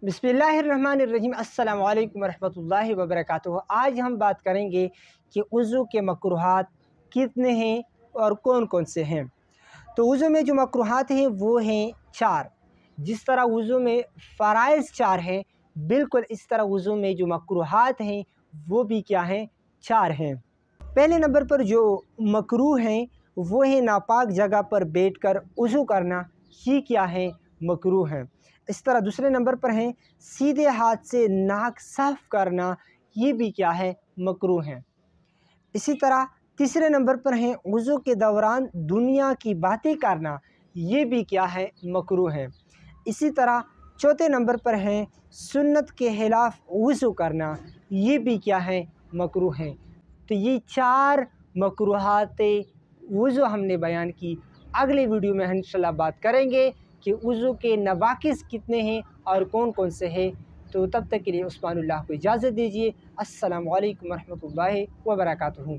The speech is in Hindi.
बिस्मिल्लाहिर्रहमानिर्रहीम अस्सलामु अलैकुम वरहमतुल्लाहि वबरकातुहू। आज हम बात करेंगे कि वज़ू के मकरूहात कितने हैं और कौन कौन से हैं। तो वज़ू में जो मकरूहात हैं वो हैं 4। जिस तरह वज़ू में फ़राइज़ 4 हैं, बिल्कुल इस तरह वज़ू में जो मकरूहात हैं वो भी क्या हैं, 4 हैं। पहले नंबर पर जो मकरूह हैं वो है नापाक जगह पर बैठकर वज़ू करना, ही क्या है, मकरूह है। इस तरह दूसरे नंबर पर हैं सीधे हाथ से नाक साफ़ करना, ये भी क्या है, मकरूह है। इसी तरह तीसरे नंबर पर हैं वज़ू के दौरान दुनिया की बातें करना, ये भी क्या है, मकरूह है। इसी तरह चौथे नंबर पर हैं सुन्नत के खिलाफ़ वज़ू करना, ये भी क्या है, मकरूह है। तो ये 4 मकरूहात वज़ू हमने बयान की। अगले वीडियो में हम इंशाअल्लाह बात करेंगे कि वज़ू के नवाक़िस कितने हैं और कौन कौन से हैं। तो तब तक के लिए उस्मानुल्लाह को इजाज़त दीजिए। अस्सलामु अलैकुम वरहमतुल्लाहि वबरकातुहू।